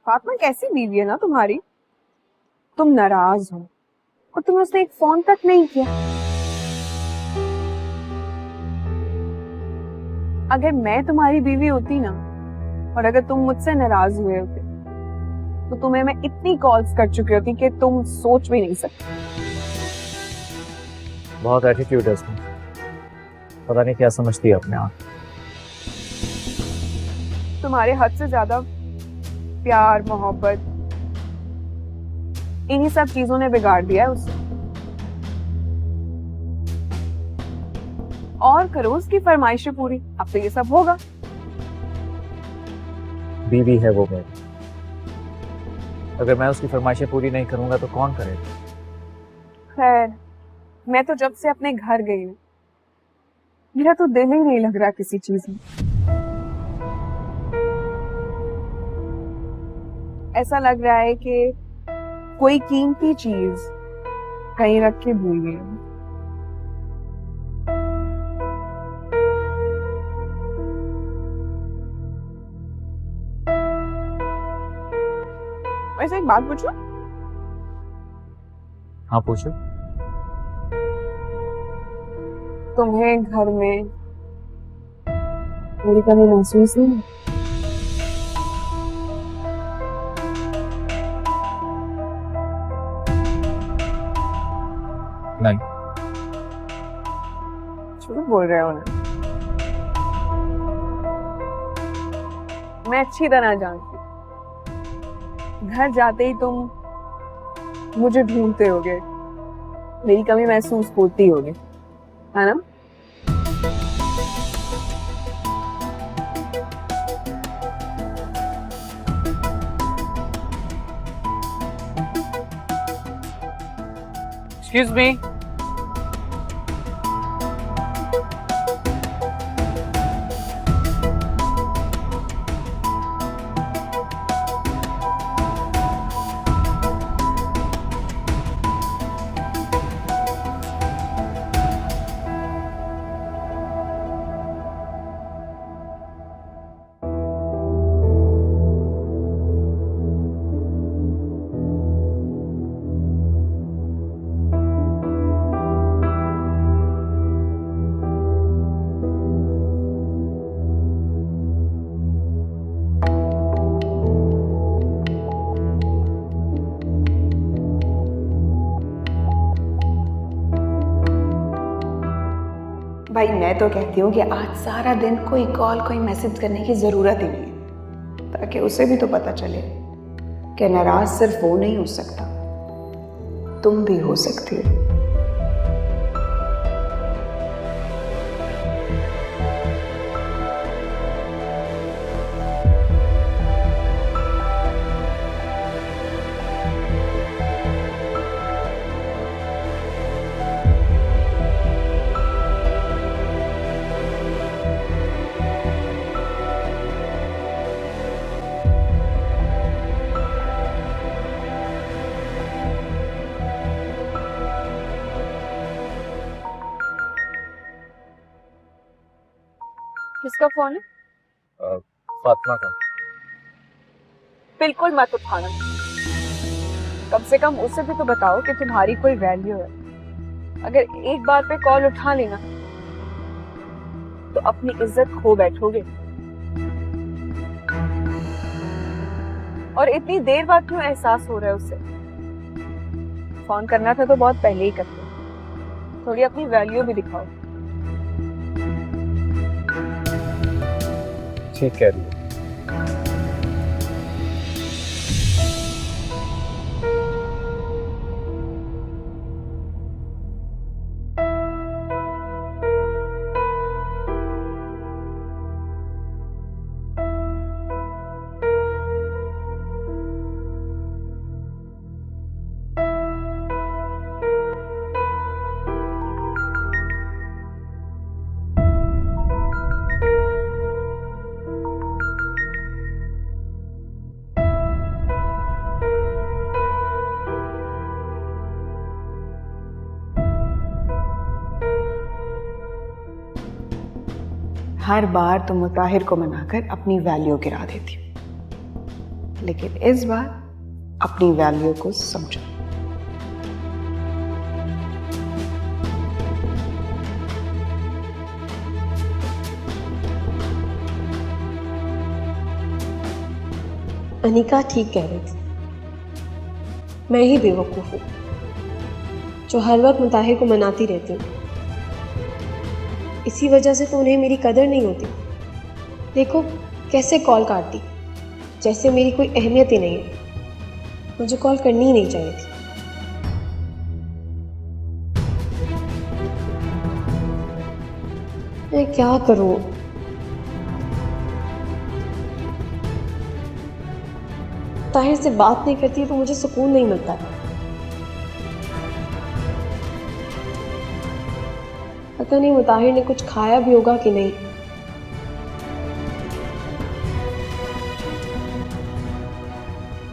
फातिमा कैसी बीवी है ना तुम्हारी। तुम नाराज हो और तुमने उससे एक फोन तक नहीं किया। अगर मैं तुम्हारी बीवी होती ना और अगर तुम मुझसे नाराज हुए होते तो तुम्हें मैं इतनी कॉल्स कर चुकी होती कि तुम सोच भी नहीं सकते। बहुत एटीट्यूड है उसमें, पता नहीं क्या समझती है अपने आप। तुम्हारे हद से ज्यादा प्यार मोहब्बत इन्हीं सब चीजों ने बिगाड़ दिया है उसे। और करो उसकी फरमाइशें पूरी, अब तो ये सब होगा। बीवी है वो मेरी, अगर मैं उसकी फरमाइशें पूरी नहीं करूंगा तो कौन करेगा? खैर, मैं तो जब से अपने घर गई हूँ मेरा तो दिल ही नहीं लग रहा किसी चीज में। ऐसा लग रहा है कि कोई कीमती चीज कहीं रख के भूल गई हूँ। वैसे एक बात पूछूं? हाँ पूछो। तुम्हें घर में मेरी कमी महसूस नहीं? नहीं। झूठ बोल रहे हो ना? मैं अच्छी तरह जानती हूँ। घर जाते ही तुम मुझे ढूंढते होगे, मेरी कमी महसूस होती होगी, है ना? Excuse me. भाई मैं तो कहती हूँ कि आज सारा दिन कोई कॉल कोई मैसेज करने की ज़रूरत ही नहीं है, ताकि उसे भी तो पता चले कि नाराज सिर्फ वो नहीं हो सकता, तुम भी हो सकती हो। किसका फोन है? फातिमा का। बिल्कुल मत उठाना। कम से कम उसे भी तो बताओ कि तुम्हारी कोई वैल्यू है। अगर एक बार पे कॉल उठा लेना तो अपनी इज्जत खो बैठोगे। और इतनी देर बाद क्यों एहसास हो रहा है उसे? फोन करना था तो बहुत पहले ही करते। थोड़ी अपनी वैल्यू भी दिखाओ। ठीक कह रही है। हर बार तुम मुताहिर को मनाकर अपनी वैल्यू गिरा देती हो। लेकिन इस बार अपनी वैल्यू को समझो। अनिका ठीक कह रही थी, मैं ही बेवकूफ़ हूँ जो हर वक्त मुताहिर को मनाती रहती हूँ। इसी वजह से तो उन्हें मेरी कदर नहीं होती। देखो कैसे कॉल काटती, जैसे मेरी कोई अहमियत ही नहीं है। मुझे कॉल करनी ही नहीं चाहिए थी। मैं क्या करूँ? ताहिर से बात नहीं करती तो मुझे सुकून नहीं मिलता है। पता नहीं मुताहिर ने कुछ खाया भी होगा कि नहीं।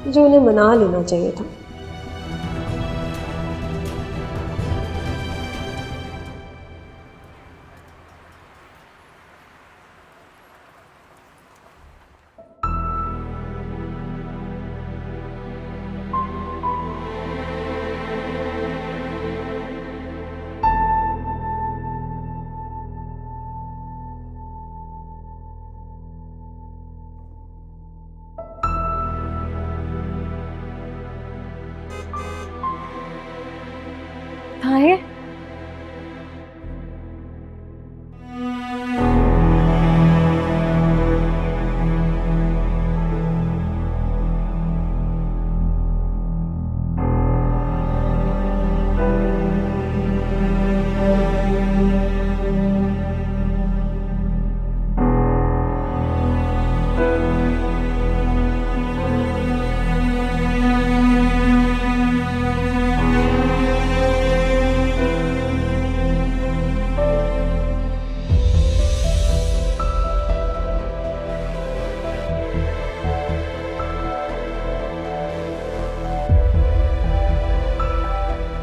मुझे उन्हें मना लेना चाहिए था। ताहिर,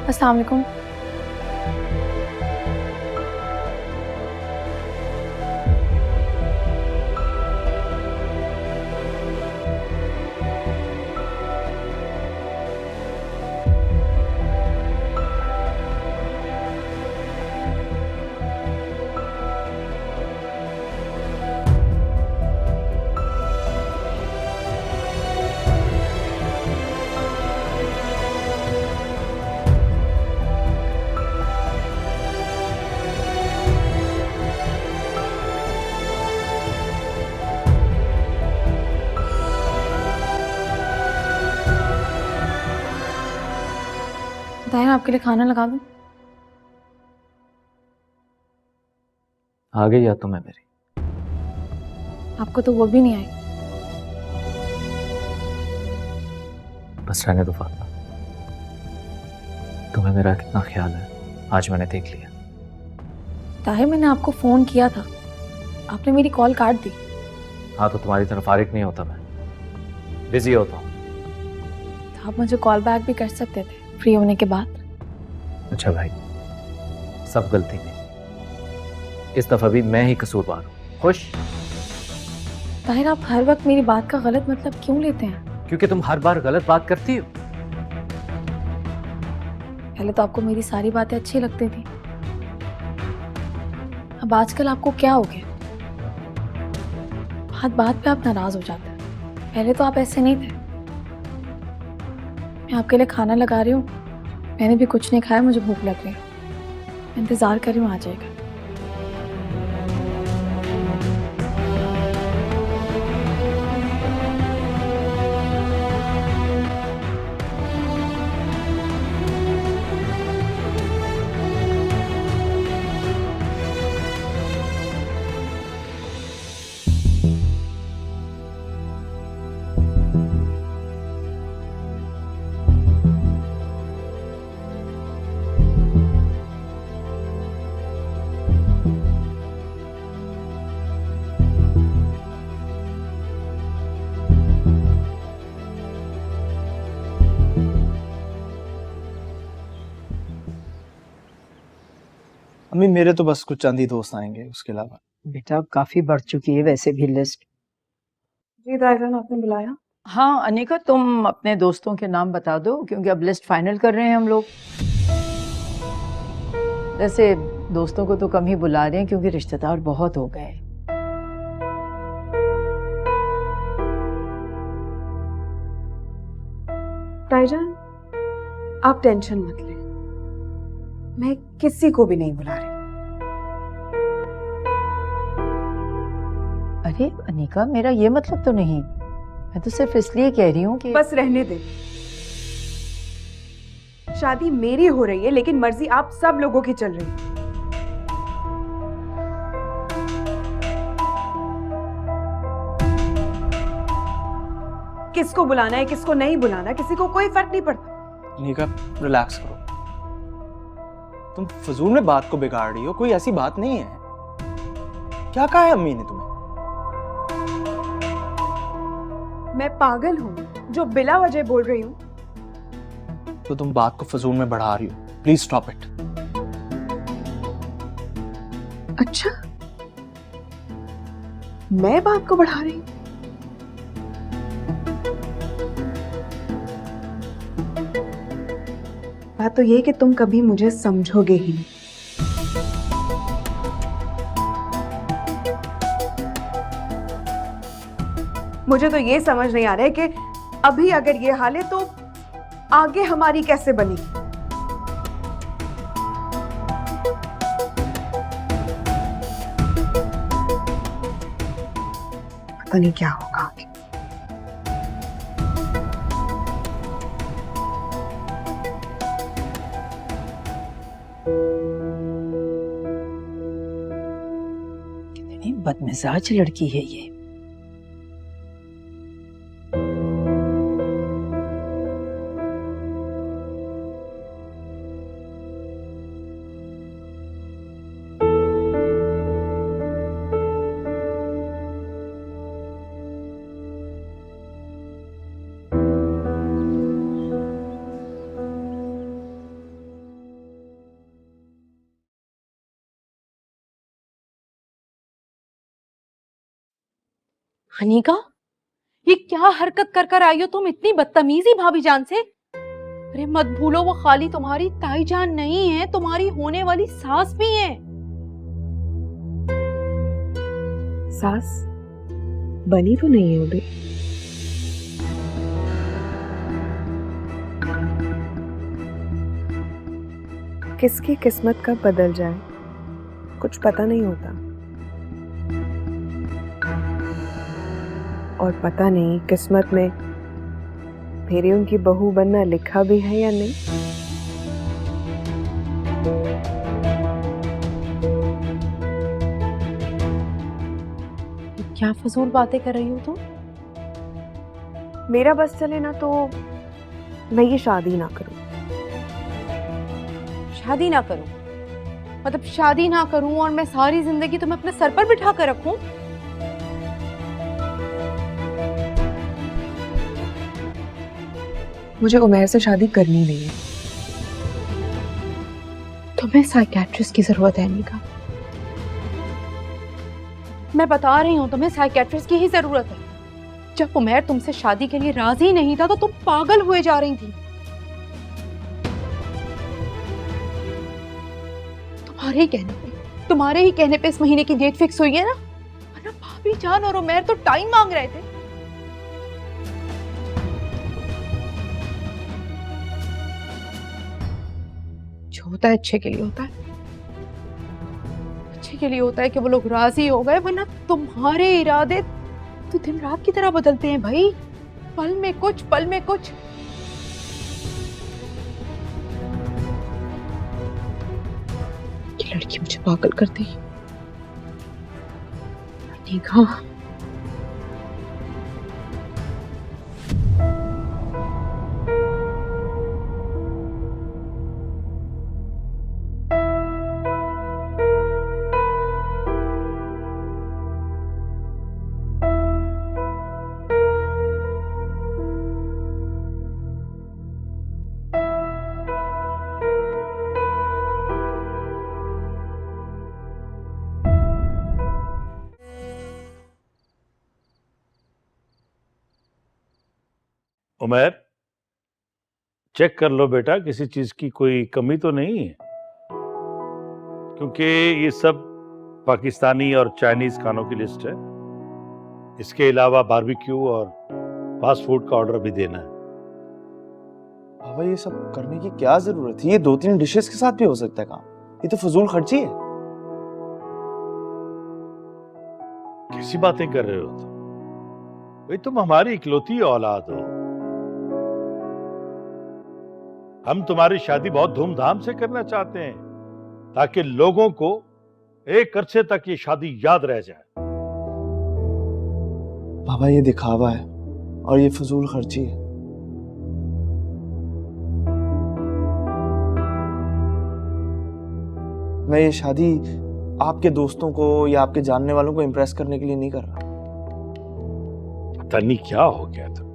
अस्सलाम वालेकुम। ताहिर, आपके लिए खाना लगा दूं? आ गई याद तुम्हें मेरी? आपको तो वो भी नहीं आई। बस रहने दो फातिमा। तुम्हें मेरा कितना ख्याल है आज मैंने देख लिया। ताहिर, मैंने आपको फोन किया था, आपने मेरी कॉल काट दी। हाँ तो तुम्हारी तरफ फारिग नहीं होता, मैं बिजी होता हूँ। तो आप मुझे कॉल बैक भी कर सकते थे फ्री होने के बाद। अच्छा भाई, सब गलती में इस दफा भी मैं ही कसूरवार हूँ। खुश? ताहिर, आप हर वक्त मेरी बात का गलत मतलब क्यों लेते हैं? क्योंकि तुम हर बार गलत बात करती हो। पहले तो आपको मेरी सारी बातें अच्छी लगती थी, अब आजकल आपको क्या हो गया? बात बात पे आप नाराज हो जाते हैं। पहले तो आप ऐसे नहीं थे। मैं आपके लिए खाना लगा रही हूँ, मैंने भी कुछ नहीं खाया, मुझे भूख लग रही है। मैं इंतजार कर रही हूँ, आ जाएगा। अम्मी मेरे तो बस कुछ चंद ही दोस्त आएंगे, उसके अलावा। बेटा काफी बढ़ चुकी है वैसे भी लिस्ट। जी दायरा, आपने बुलाया? हाँ अनिका, तुम अपने दोस्तों के नाम बता दो क्योंकि अब लिस्ट फाइनल कर रहे हैं हम लोग। वैसे दोस्तों को तो कम ही बुला रहे हैं क्योंकि रिश्तेदार बहुत हो गए। ताईजान, आप टेंशन मत लें, मैं किसी को भी नहीं बुला रही। अरे अनिका, मेरा ये मतलब तो नहीं, मैं तो सिर्फ इसलिए कह रही हूँ कि बस रहने दे। शादी मेरी हो रही है लेकिन मर्जी आप सब लोगों की चल रही है। किसको बुलाना है किसको नहीं बुलाना किसी को कोई फर्क नहीं पड़ता। अनिका रिलैक्स करो, तुम फजूल में बात को बिगाड़ रही हो, कोई ऐसी बात नहीं है। क्या कहा है अम्मी ने तुम्हें? मैं पागल हूँ जो बिला वजह बोल रही हूँ? तो तुम बात को फजूल में बढ़ा रही हो, प्लीज स्टॉप इट। अच्छा, मैं बात को बढ़ा रही हूँ? बात तो ये कि तुम कभी मुझे समझोगे ही नहीं। मुझे तो ये समझ नहीं आ रहा है कि अभी अगर ये हाल है तो आगे हमारी कैसे बनेगी। पता नहीं क्या होगा आगे। कितनी बदमिजाज लड़की है ये। अनिका, ये क्या हरकत कर कर आई हो तुम इतनी बदतमीजी भाभी जान से? अरे मत भूलो वो खाली तुम्हारी ताई जान नहीं है, तुम्हारी होने वाली सास भी है। सास बनी तो नहीं है अभी। किसकी किस्मत कब बदल जाए कुछ पता नहीं होता, और पता नहीं किस्मत में मेरी उनकी बहू बनना लिखा भी है या नहीं। क्या फजूल बातें कर रही हो तुम? मेरा बस चले ना तो मैं ये शादी ना करूं। शादी ना करूं? मतलब शादी ना करूं और मैं सारी जिंदगी तुम्हें अपने सर पर बिठा कर रखूं? मुझे उमैर से शादी करनी नहीं है। तुम्हें साइकियाट्रिस्ट की जरूरत है अनिका। मैं बता रही हूँ तुम्हें साइकियाट्रिस्ट की ही जरूरत है। जब उमैर तुमसे शादी के लिए राजी नहीं था तो तुम पागल हुए जा रही थी। तुम्हारे ही कहने पे इस महीने की डेट फिक्स हुई है ना? वरना भाभी जान और उमैर तो टाइम मांग रहे थे। जो होता है अच्छे के लिए होता है, अच्छे के लिए होता है कि वो लोग राजी हो गए, वरना तुम्हारे इरादे तो दिन रात की तरह बदलते हैं भाई, पल में कुछ पल में कुछ। ये लड़की मुझे पागल कर दी। देखा उमर, चेक कर लो बेटा, किसी चीज की कोई कमी तो नहीं है, क्योंकि ये सब पाकिस्तानी और चाइनीज खानों की लिस्ट है। इसके अलावा बारबेक्यू और फास्ट फूड का ऑर्डर भी देना है। बाबा ये सब करने की क्या जरूरत है? ये 2-3 डिशेस के साथ भी हो सकता है काम। ये तो फजूल खर्ची है। कैसी बातें कर रहे हो तुम? भाई तुम हमारी इकलौती औलाद हो। हम तुम्हारी शादी बहुत धूमधाम से करना चाहते हैं ताकि लोगों को एक अरसे तक ये शादी याद रह जाए। बाबा ये दिखावा है और ये फजूल खर्ची है। मैं ये शादी आपके दोस्तों को या आपके जानने वालों को इम्प्रेस करने के लिए नहीं कर रहा। पता नहीं क्या हो गया था।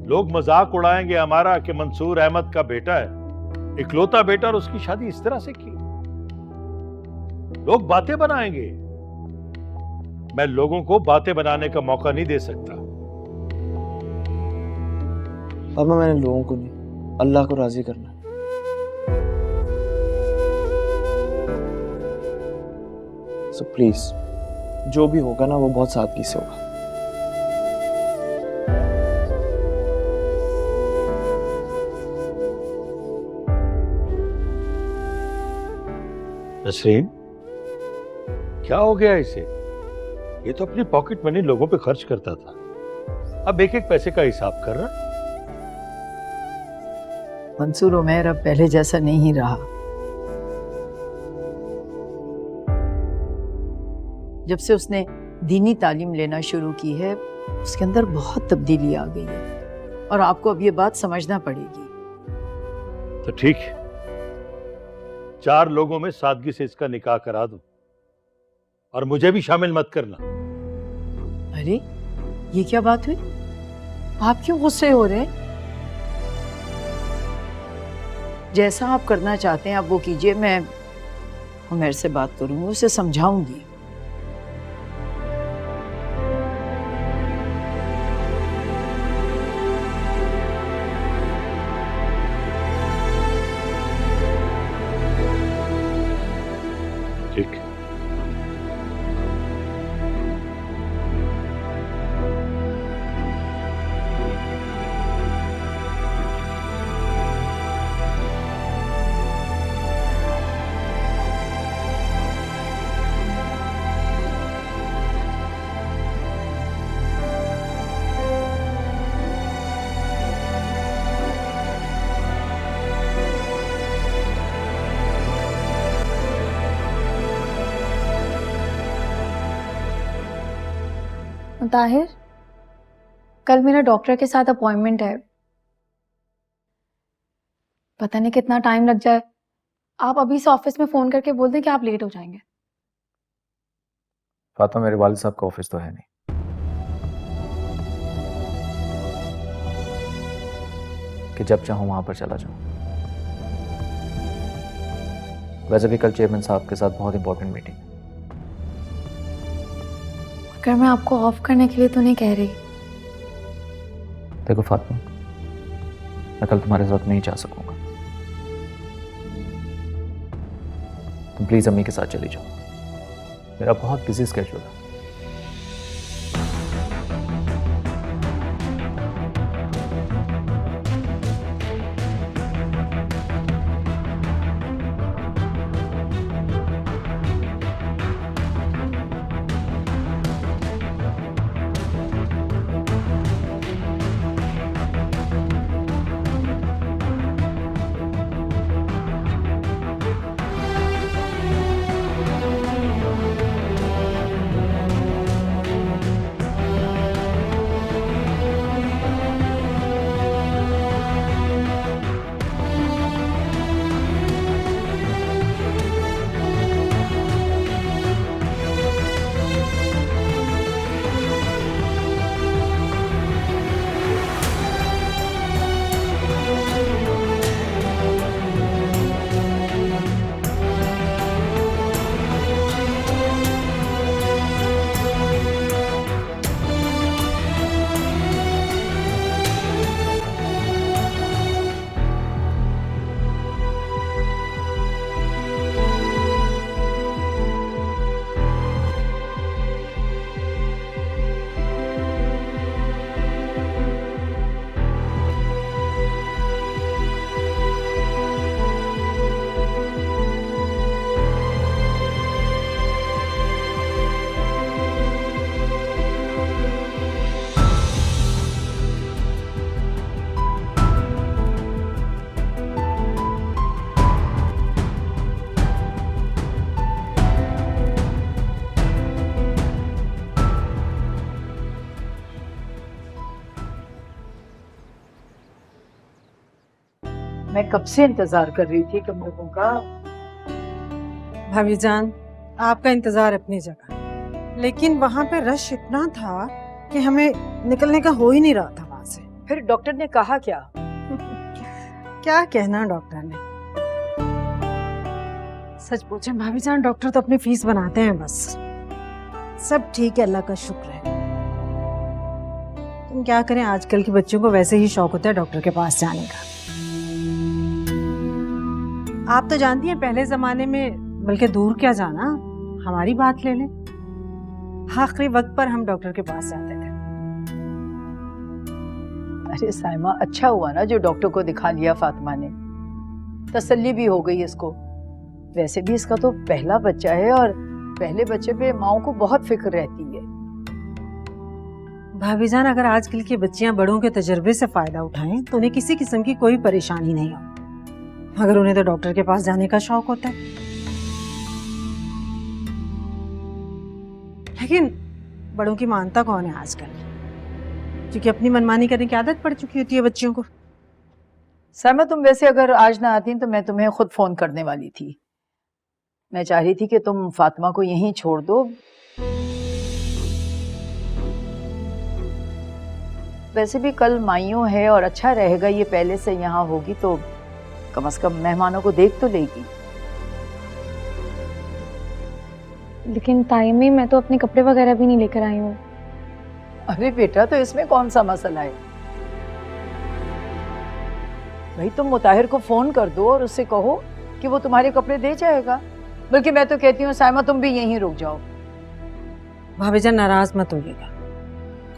लोग मजाक उड़ाएंगे हमारा कि मंसूर अहमद का बेटा है, इकलौता बेटा, और उसकी शादी इस तरह से की। लोग बातें बनाएंगे। मैं लोगों को बातें बनाने का मौका नहीं दे सकता। बाबा मैंने लोगों को नहीं, अल्लाह को राजी करना है। सो प्लीज जो भी होगा ना वो बहुत सादगी से होगा। नसरीन, क्या हो गया इसे? ये तो अपनी पॉकेट मनी लोगों पे खर्च करता था, अब एक एक पैसे का हिसाब कर रहा। मंसूर उमैर अब पहले जैसा नहीं रहा। जब से उसने दीनी तालीम लेना शुरू की है, उसके अंदर बहुत तब्दीली आ गई है और आपको अब ये बात समझना पड़ेगी। तो ठीक है, 4 लोगों में सादगी से इसका निकाह करा दूं और मुझे भी शामिल मत करना। अरे ये क्या बात हुई? आप क्यों गुस्से हो रहे हैं? जैसा आप करना चाहते हैं आप वो कीजिए। मैं उमैर से बात करूंगी, उसे समझाऊंगी। ठीक है। ताहिर, कल मेरा डॉक्टर के साथ अपॉइंटमेंट है। पता नहीं कितना टाइम लग जाए। आप अभी से ऑफिस में फोन करके बोल दें कि आप लेट हो जाएंगे। फातिमा, मेरे वालिद साहब का ऑफिस तो है नहीं, कि जब चाहूं वहां पर चला जाऊं। वैसे भी कल चेयरमैन साहब के साथ बहुत इंपॉर्टेंट मीटिंग है। अगर मैं आपको ऑफ करने के लिए तो नहीं कह रही। देखो फातिमा, मैं कल तुम्हारे साथ नहीं जा सकूंगा। तुम प्लीज अम्मी के साथ चली जाओ, मेरा बहुत बिजी स्केड्यूल है। मैं कब से इंतजार कर रही थी तुम लोगों का। भाभी जान, आपका इंतजार अपनी जगह, लेकिन वहाँ पे रश इतना था कि हमें निकलने का हो ही नहीं रहा था वहाँ से। फिर डॉक्टर ने कहा क्या? क्या कहना डॉक्टर ने। सच पूछे भाभी जान, डॉक्टर तो अपनी फीस बनाते हैं बस। सब ठीक है, अल्लाह का शुक्र है। तुम क्या करें, आजकल के बच्चों को वैसे ही शौक होता है डॉक्टर के पास जाने का। आप तो जानती हैं पहले जमाने में, बल्कि दूर क्या जाना, हमारी बात ले लें, आखिरी वक्त पर हम डॉक्टर के पास जाते थे। अरे साइमा, अच्छा हुआ ना जो डॉक्टर को दिखा लिया फातिमा ने, तसल्ली भी हो गई इसको। वैसे भी इसका तो पहला बच्चा है और पहले बच्चे पे माओं को बहुत फिक्र रहती है। भाभी जान, अगर आजकल की बच्चियां बड़ों के तजर्बे से फायदा उठाएं तो उन्हें किसी किस्म की कोई परेशानी नहीं हो, मगर उन्हें तो डॉक्टर के पास जाने का शौक होता है। लेकिन बड़ों की मानता कौन है आजकल, क्योंकि अपनी मनमानी करने की आदत पड़ चुकी होती है बच्चियों को। साइमा, तुम वैसे अगर आज ना आती तो मैं तुम्हें खुद फोन करने वाली थी। मैं चाह रही थी कि तुम फातिमा को यहीं छोड़ दो। वैसे भी कल माइयों है और अच्छा रहेगा ये पहले से यहाँ होगी तो कम से कम मेहमानों को देख तो लेगी। लेकिन टाइम मैं तो अपने कपड़े वगैरह भी नहीं लेकर आई हूँ। अरे बेटा, तो इसमें कौन सा मसला है? भाई तुम मुताहिर को फोन कर दो और उससे कहो कि वो तुम्हारे कपड़े दे जाएगा। बल्कि मैं तो कहती हूँ साइमा, तुम भी यहीं रुक जाओ। भाभी जान, नाराज मत होइएगा,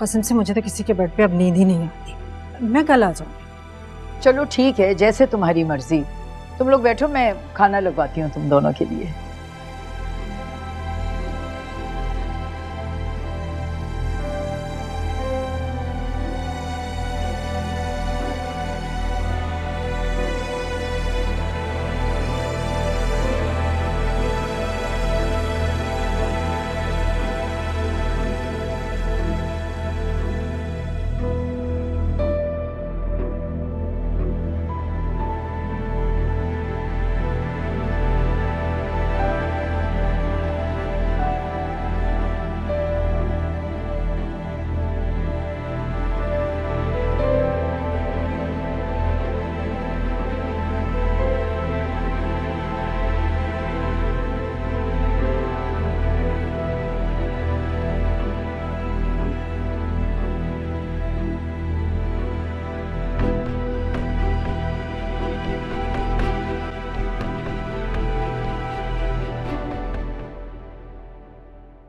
कसम से मुझे तो किसी के बेड पे अब नींद ही नहीं आती। मैं कल आ जाऊंगी। चलो ठीक है, जैसे तुम्हारी मर्जी। तुम लोग बैठो, मैं खाना लगवाती हूँ तुम दोनों के लिए।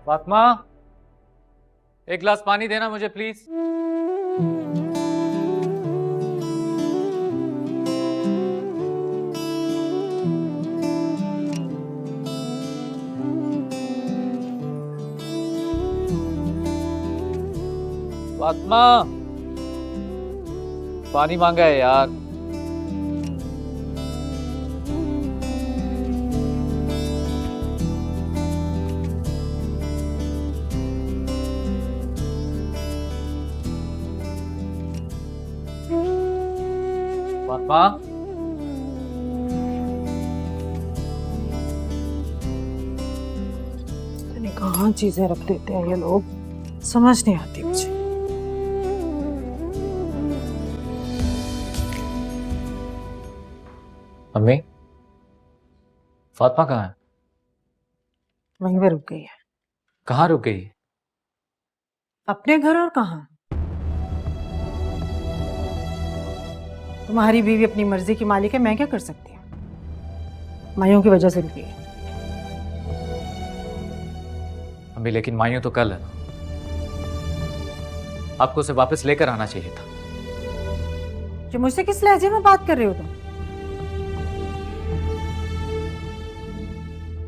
फातिमा, एक गिलास पानी देना मुझे प्लीज। फातिमा, पानी मांगा है यार। फातिमा, कहाँ चीजें रख देते हैं ये लोग, समझ नहीं आती मुझे। अम्मी, फातिमा कहाँ है? वहीं पे रुक गई है। कहाँ रुक गई? अपने घर, और कहाँ। तुम्हारी बीवी अपनी मर्जी की मालिक है, मैं क्या कर सकती हूँ। माइयों की वजह से रुकी है। अम्मी, लेकिन माइयों तो कल है ना, आपको उसे वापस लेकर आना चाहिए था। जो मुझसे किस लहजे में बात कर रहे हो तुम?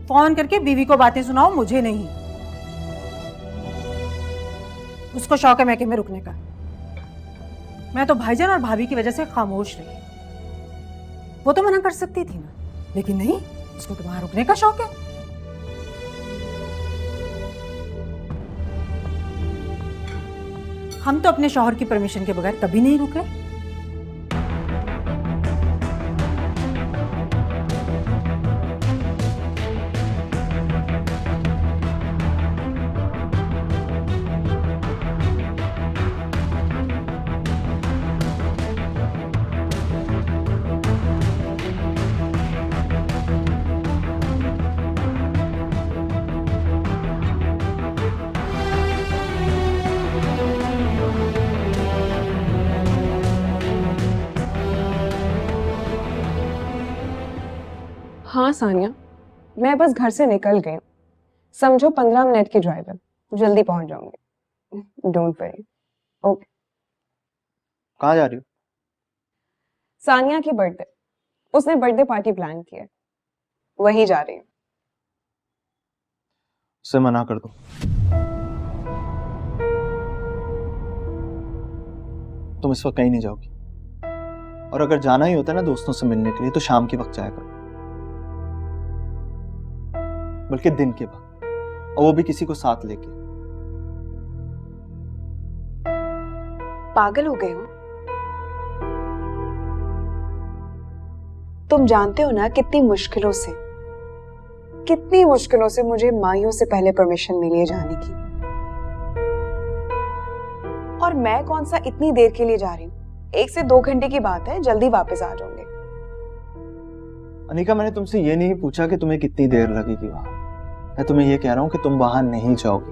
फोन करके बीवी को बातें सुनाओ, मुझे नहीं। उसको शौक है मैके में रुकने का। मैं तो भाईजान और भाभी की वजह से खामोश रही। वो तो मना कर सकती थी ना, लेकिन नहीं, उसको तो वहां रुकने का शौक है। हम तो अपने शौहर की परमिशन के बगैर कभी नहीं रुके। हाँ सानिया, मैं बस घर से निकल गई हूँ। समझो 15 मिनट की ड्राइव है, जल्दी पहुंच जाऊंगी। Don't worry. ओके। कहाँ जा रही हो? सानिया की बर्थडे, उसने बर्थडे पार्टी प्लान की है, वही जा रही हूँ। उससे मना कर दो। तुम इस वक्त कहीं नहीं जाओगी, और अगर जाना ही होता है ना दोस्तों से मिलने के लिए तो शाम के वक्त जाया करो, बल्कि दिन के वक्त, और वो भी किसी को साथ लेके। पागल हो गए हो? तुम जानते हो ना कितनी मुश्किलों से मुझे माइयों से पहले परमिशन मिली है जाने की, और मैं कौन सा इतनी देर के लिए जा रही हूँ, 1 से 2 घंटे की बात है, जल्दी वापस आ जाऊंगी। अनिका, मैंने तुमसे ये नहीं पूछा कि तुम्हें कितनी देर लगेगी वहां, मैं तुम्हें ये कह रहा हूं कि तुम वहां नहीं जाओगी,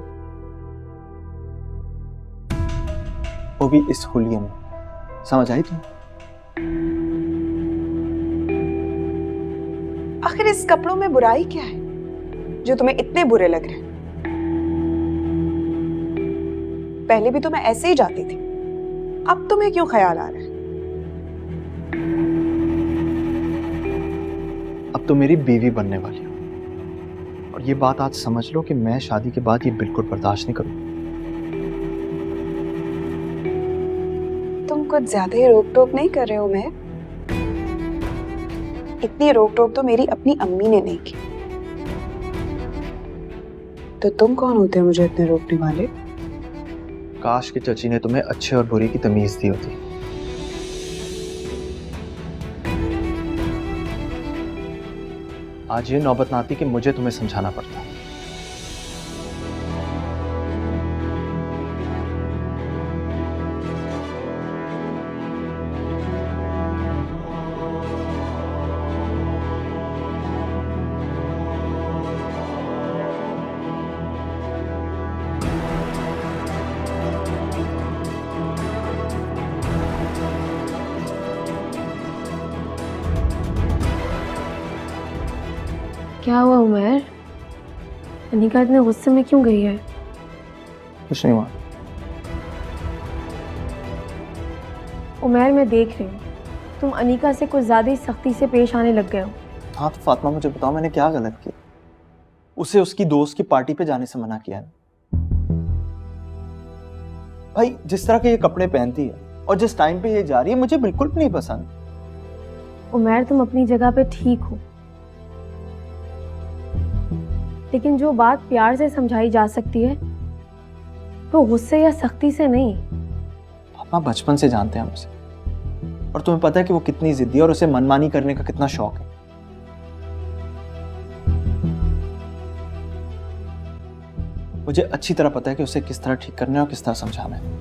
वो भी इस हुलिये में। समझ आई तुम? आखिर इस कपड़ों में बुराई क्या है जो तुम्हें इतने बुरे लग रहे हैं? पहले भी तो मैं ऐसे ही जाती थी, अब तुम्हें क्यों ख्याल आ रहा है? अब तो मेरी बीवी बनने वाली हो, और ये बात आज समझ लो कि मैं शादी के बाद ये बिल्कुल बर्दाश्त नहीं करूंगा। तुम कुछ ज्यादा ही रोक टोक नहीं कर रहे हो? मैं इतनी रोक टोक तो मेरी अपनी अम्मी ने नहीं की, तो तुम कौन होते हो मुझे इतने रोकने वाले? काश कि चची ने तुम्हें अच्छे और बुरे की तमीज दी होती। आज ये नौबत ना आती कि मुझे तुम्हें समझाना पड़ता। क्या हुआ उमर? अनिका इतने गुस्से में क्यों गई है? कुछ नहीं हुआ। उमर, मैं देख रही हूँ तुम अनिका से कुछ ज्यादा ही सख्ती से पेश आने लग गए हो। हाँ तो फातिमा, मुझे बताओ मैंने क्या गलत किया? उसे उसकी दोस्त की पार्टी पे जाने से मना किया है। भाई, जिस तरह के ये कपड़े पहनती है और जिस टाइम पे ये जा रही है, मुझे बिल्कुल भी नहीं पसंद। उमर, तुम अपनी जगह पे ठीक हो, लेकिन जो बात प्यार से समझाई जा सकती है वो गुस्से या सख्ती से नहीं। पापा बचपन से जानते हैं हम उसे, और तुम्हें पता है कि वो कितनी जिद्दी है और उसे मनमानी करने का कितना शौक है। मुझे अच्छी तरह पता है कि उसे किस तरह ठीक करना है और किस तरह समझाना है।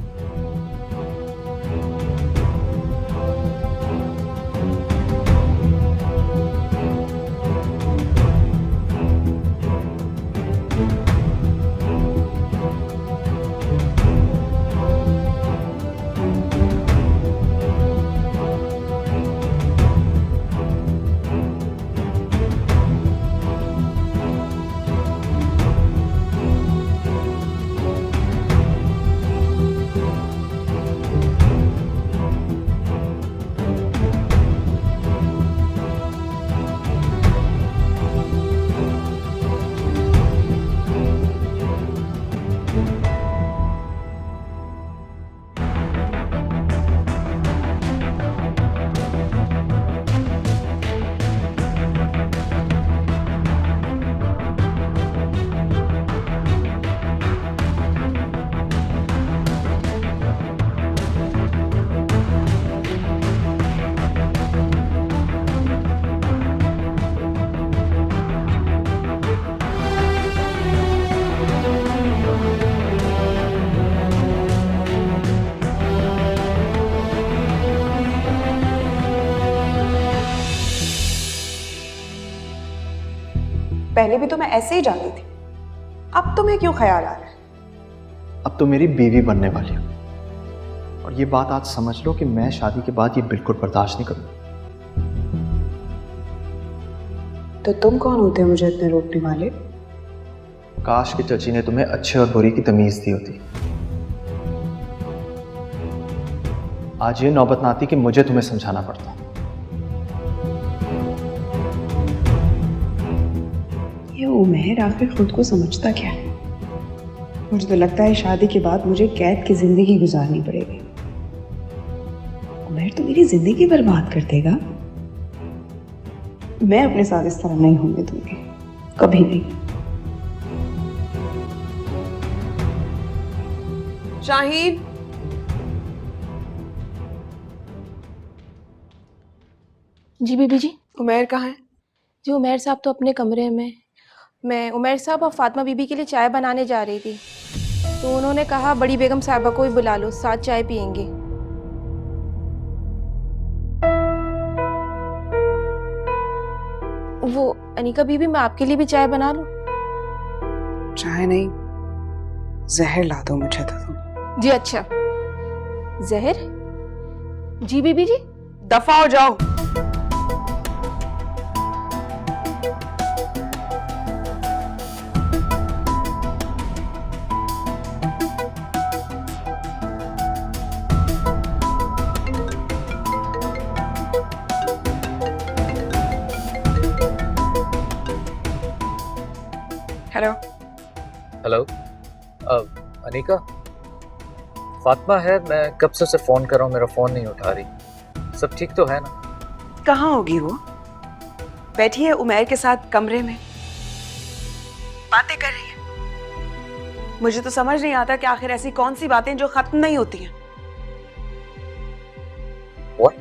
पहले भी तो मैं ऐसे ही जाती थी, अब तुम्हें क्यों ख्याल आ रहा है? अब तो मेरी बीवी बनने वाली हो, और ये बात आज समझ लो कि मैं शादी के बाद ये बिल्कुल बर्दाश्त नहीं करूंगा। तो तुम कौन होते हो मुझे इतने रोकने वाले? काश कि चची ने तुम्हें अच्छे और बुरी की तमीज दी होती। आज ये नौबत ना आती कि मुझे तुम्हें समझाना पड़ता। ये उमैर आखिर खुद को समझता क्या है? मुझे तो लगता है शादी के बाद मुझे कैद की जिंदगी गुजारनी पड़ेगी। उमैर तो मेरी जिंदगी बर्बाद कर देगा। मैं अपने साथ इस तरह नहीं होने दूंगी, कभी नहीं। शाहीन, जी बीबी जी। उमैर कहाँ है? जी उमैर साहब तो अपने कमरे में। मैं उमैर साहब और फातिमा बीबी के लिए चाय बनाने जा रही थी, तो उन्होंने कहा बड़ी बेगम साहबा को भी बुला लो, साथ चाय पियेंगे। वो अनिका बीबी, मैं आपके लिए भी चाय बना लूं? चाय नहीं, जहर ला दो मुझे तो तुम। जी अच्छा। जहर? जी बीबी जी। दफा हो जाओ। हेलो। हेलो, अनिका, फातिमा है। मैं कब से उसे फ़ोन कर रहा हूँ, मेरा फ़ोन नहीं उठा रही। सब ठीक तो है ना? कहाँ होगी वो? बैठी है उमैर के साथ कमरे में, बातें कर रही है। मुझे तो समझ नहीं आता कि आखिर ऐसी कौन सी बातें जो खत्म नहीं होती हैं। What?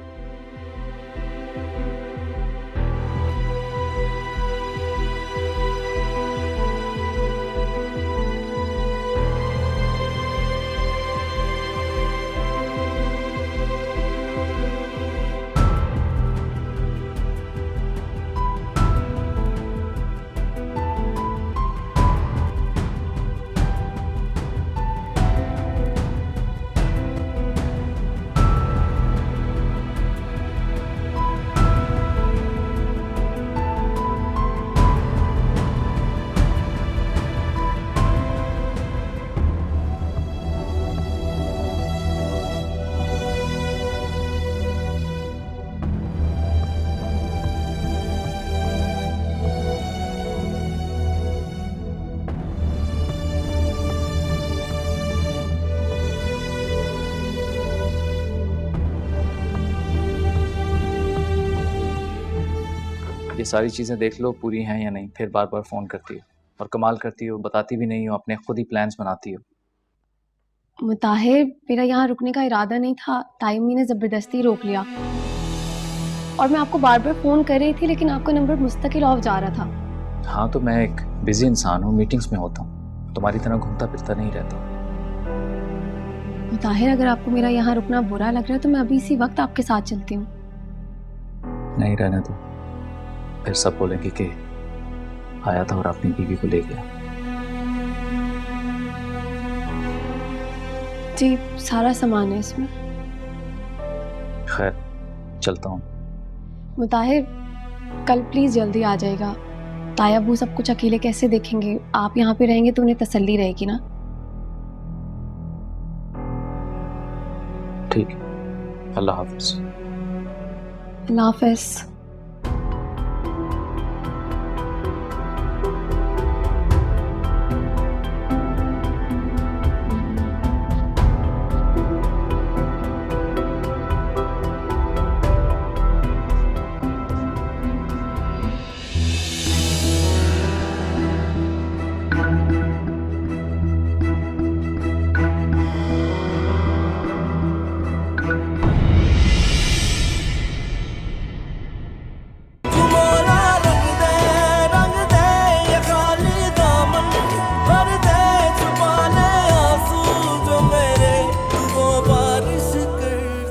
ये सारी चीज़ें देख लो पूरी हैं या नहीं, फिर बार बार फ़ोन करती हो और कमाल करती हो, बताती भी नहीं हो, अपने खुद ही प्लान्स बनाती हो। मुताहिर, मेरा यहाँ रुकने का इरादा नहीं था, टाइमी ने ज़बरदस्ती रोक लिया। और मैं आपको बार बार फ़ोन कर रही थी, लेकिन आपका नंबर मुस्तकिल ऑफ जा रहा था। हाँ, तो मैं एक बिजी इंसान हूँ, मीटिंग्स में होता हूँ, तुम्हारी तरह घूमता फिरता नहीं रहता। मुताहिर, अगर आपको मेरा यहाँ रुकना बुरा लग रहा है तो मैं अभी इसी वक्त आपके साथ चलती हूँ। नहीं रहने दो, फिर सब बोलेंगे कि आया था और अपनी बीवी को ले गया। जी, सारा सामान है इसमें। खैर, चलता हूँ। मुताहिर, कल प्लीज़ जल्दी आ जाएगा। ताया अबू सब कुछ अकेले कैसे देखेंगे? आप यहाँ पे रहेंगे तो उन्हें तसल्ली रहेगी ना। ठीक है, अल्लाह हाफिज। अल्लाह हाफिज।